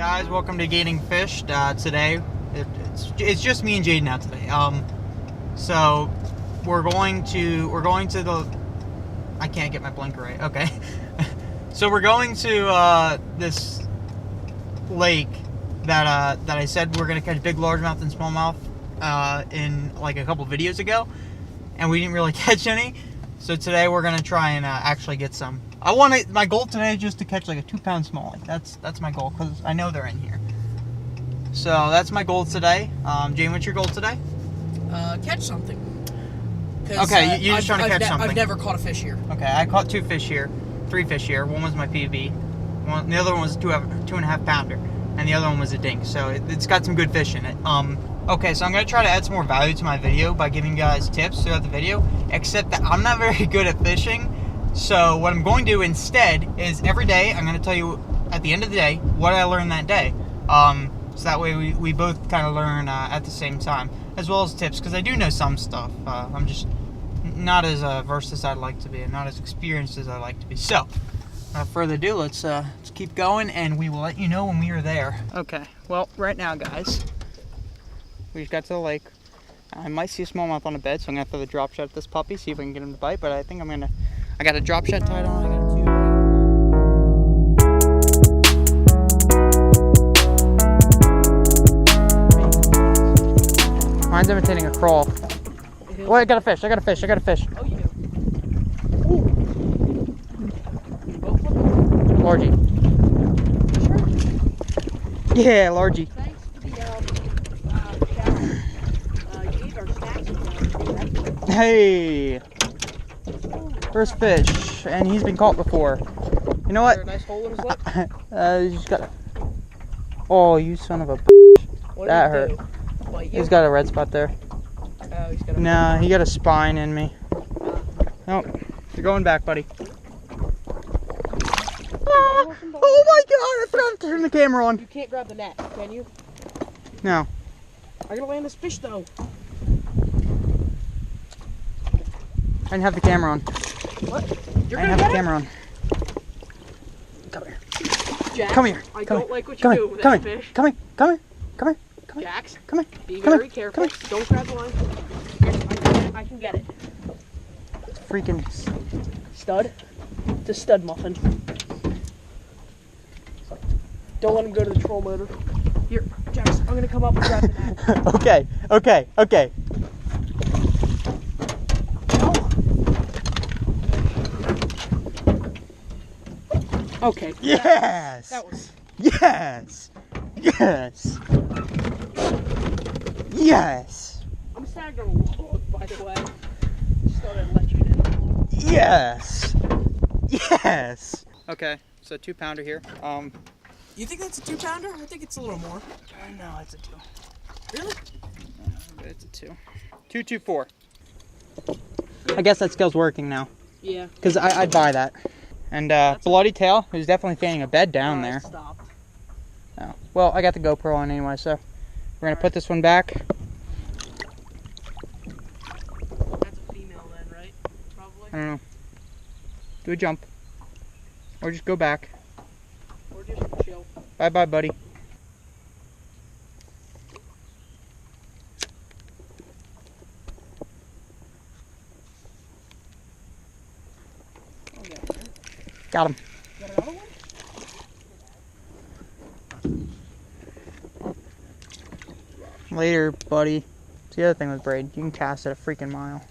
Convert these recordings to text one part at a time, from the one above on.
Guys, welcome to Gaining Fished. Today, it's just me and Jaden now today. So we're going to the. I can't get my blinker right. Okay. So we're going to this lake that I said we're gonna catch big largemouth and smallmouth in like a couple videos ago, and we didn't really catch any. So today we're gonna try and actually get some. My goal today is just to catch like a 2-pound smallie. That's my goal because I know they're in here. So that's my goal today. Jane, what's your goal today? Catch something. Okay, you're just trying to catch something. I've never caught a fish here. Okay, I caught 2 fish here, 3 fish here. One was my PB. The other one was a 2.5 pounder, and the other one was a dink. So it's got some good fish in it. Okay, so I'm gonna try to add some more value to my video by giving you guys tips throughout the video. Except that I'm not very good at fishing. So what I'm going to do instead is every day I'm going to tell you at the end of the day what I learned that day. So that way we both kind of learn at the same time, as well as tips, because I do know some stuff. I'm just not as versed as I'd like to be and not as experienced as I'd like to be. So without further ado, let's keep going and we will let you know when we are there. Okay, well right now guys, we just got to the lake. I might see a smallmouth on a bed, so I'm going to throw the drop shot at this puppy, see if we can get him to bite, but I think I got a drop shot tied on. I got 2. Mine's imitating a crawl. Oh, I got a fish. Oh, you do? Largie. Sure. Yeah, largie. Thanks to the Hey! First fish, and he's been caught before. You know what? Is there a nice hole in his lip? You just got. Oh, you son of a. What That did hurt. He do? He's got a red spot there. Oh, he's got a. Nah, he got a spine in me. Nope. You're going back, buddy. Ah, oh my god! I forgot to turn the camera on. You can't grab the net, can you? No. I gotta land this fish though. I didn't have the camera on. What? You're I didn't have the camera on. Come here. Jax, Come here. I Come don't here. like what you Come do here. with Come that here. fish. Come here. Come here. Come here. Come here. Jax, Come here. be Come very here. careful. Come here. Don't grab the line. I can get it. Freaking Stud. It's a stud muffin. Don't let him go to the troll motor. Here, Jax, I'm gonna come up and grab the net. Okay. Okay. Okay. Okay. Yes. That was. Yes. Yes. Yes. I'm sad gonna log, by the way. Just thought I'd let you know. Yes. Yes. Okay, so 2-pounder here. You think that's a 2-pounder? I think it's a little more. No, it's a 2. Really? It's a 2. 224. I guess that scale's working now. Yeah. Because I'd buy that. And Bloody Tail, who's definitely fanning a bed down there. Stopped. Oh. Well, I got the GoPro on anyway, so we're going to put this one back. That's a female then, right? Probably. I don't know. Do a jump. Or just go back. Or just chill. Bye-bye, buddy. Got him. Got another one? Later, buddy. It's the other thing with braid. You can cast it a freaking mile.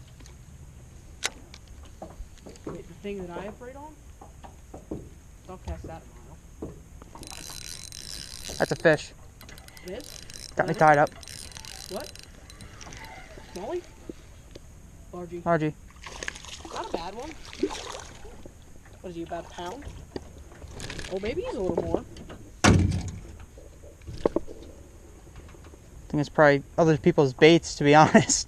Wait, the thing that I have braid on? Don't cast that a mile. That's a fish. It is? Got me tied up. What? Smallie? Largie. Largie. Not a bad one. What is he, about a pound? Oh, maybe he's a little more. I think it's probably other people's baits, to be honest.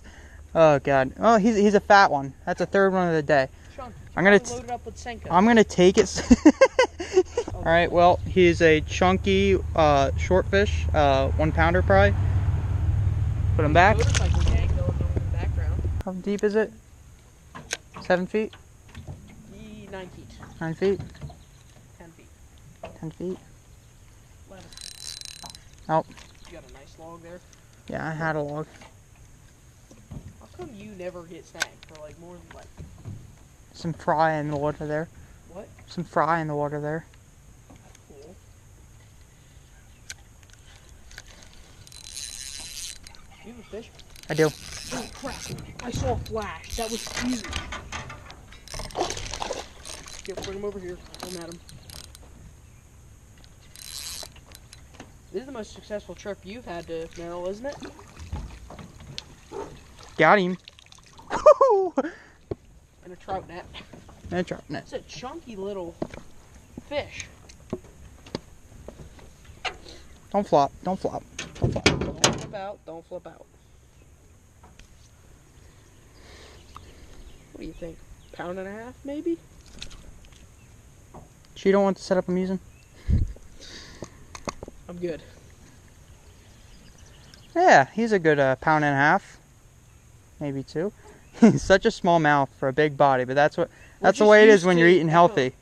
Oh god. Oh, he's a fat one. That's the 3rd one of the day. Chunk. I'm gonna load it up with Senko. I'm gonna take it. All right. Well, he's a chunky short fish, 1-pounder probably. Put him back. Motorcycle gang going on in the background. How deep is it? 7 feet? 9 feet. 9 feet? 10 feet. 10 feet? 11. Oh. You got a nice log there. Yeah, I had a log. How come you never get snagged for like more than like... Some fry in the water there. What? Some fry in the water there. Cool. You have a fish? I do. Oh crap! I saw a flash. That was huge. Here, bring him over here. I'm at him. This is the most successful trip you've had to Merrill, isn't it? Got him. And a trout net. And a trout net. It's a chunky little fish. Don't flop. Don't flop. Don't flop. Don't flip out. Don't flip out. What do you think? Pound and a half, maybe? So you don't want the setup I'm using? I'm good. Yeah, he's a good pound and a half. Maybe 2. He's such a small mouth for a big body, but that's the way it is when you're eating healthy.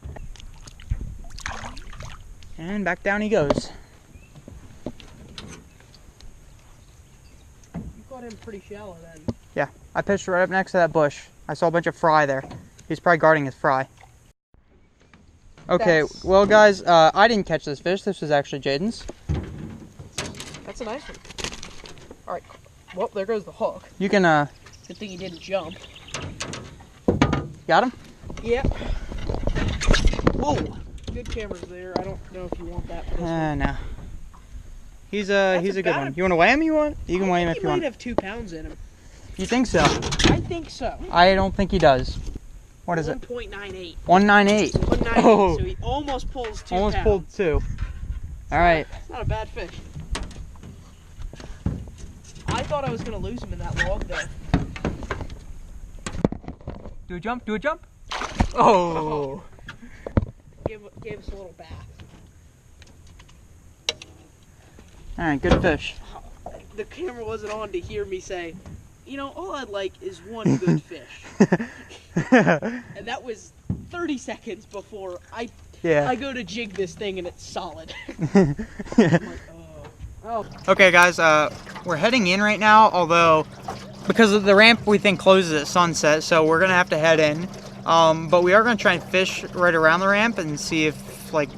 And back down he goes. You caught him pretty shallow then. Yeah, I pitched right up next to that bush. I saw a bunch of fry there. He's probably guarding his fry. Okay, well guys, I didn't catch this fish. This was actually Jaden's. That's a nice one. Alright, well, there goes the hook. You can, Good thing he didn't jump. got him? Yep. Whoa! Good cameras there. I don't know if you want that for this one. No. He's a good about one. it. You want to weigh him? You can weigh him if you He might want. have 2 pounds in him. You think so? I think so. I don't think he does. What is it? 1.98. 198. 198. Oh. So he almost pulls 2 Almost pounds. pulled 2. All right. It's not a bad fish. I thought I was going to lose him in that log there. Do a jump. Do a jump. Oh. Gave us a little bath. All right. Good fish. The camera wasn't on to hear me say, you know, all I'd like is one good fish. And that was 30 seconds before I go to jig this thing and it's solid. I'm like, oh. Okay, guys, we're heading in right now, although because of the ramp we think closes at sunset, so we're gonna have to head in. But we are gonna try and fish right around the ramp and see if like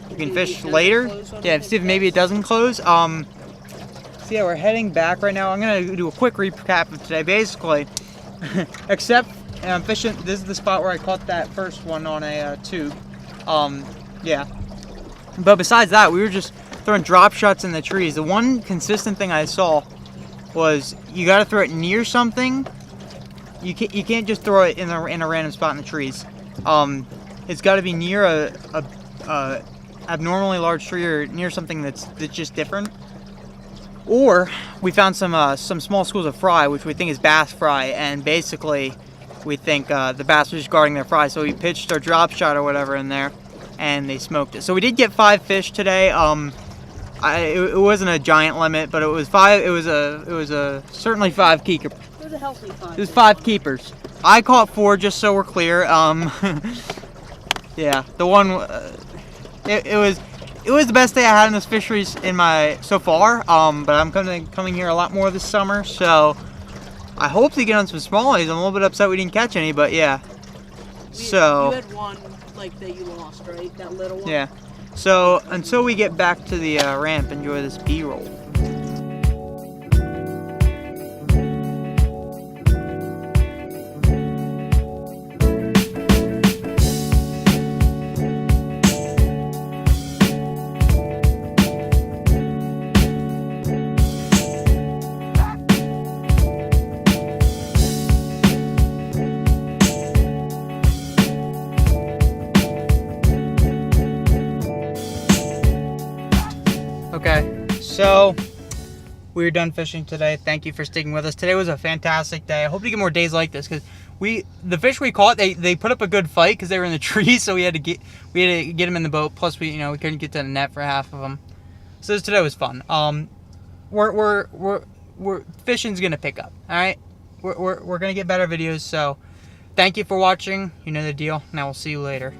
we can fish later. Yeah, see if maybe it doesn't close. So yeah, we're heading back right now. I'm gonna do a quick recap of today. Basically, except I'm fishing. This is the spot where I caught that first one on a tube. Yeah. But besides that, we were just throwing drop shots in the trees. The one consistent thing I saw was you got to throw it near something. You can't just throw it in a random spot in the trees. It's got to be near a abnormally large tree or near something that's just different. Or we found some small schools of fry, which we think is bass fry, and basically we think the bass was just guarding their fry. So we pitched our drop shot or whatever in there, and they smoked it. So we did get 5 fish today. It wasn't a giant limit, but it was 5. It was a certainly 5 keepers. It was a healthy 5. It was 5 keepers. I caught 4, just so we're clear. Yeah, the one. It was the best day I had in this fisheries so far. But I'm coming here a lot more this summer, so I hope to get on some smallies. I'm a little bit upset we didn't catch any, but yeah. You had one like that you lost, right? That little one. Yeah. So until we get back to the ramp, enjoy this B-roll. Okay, so we're done fishing today. Thank you for sticking with us. Today was a fantastic day. I hope to get more days like this because the fish we caught, they put up a good fight because they were in the trees, so we had to get them in the boat. Plus we couldn't get to the net for half of them. So today was fun. We're fishing's gonna pick up. All right, we're gonna get better videos. So thank you for watching. You know the deal. Now we'll see you later.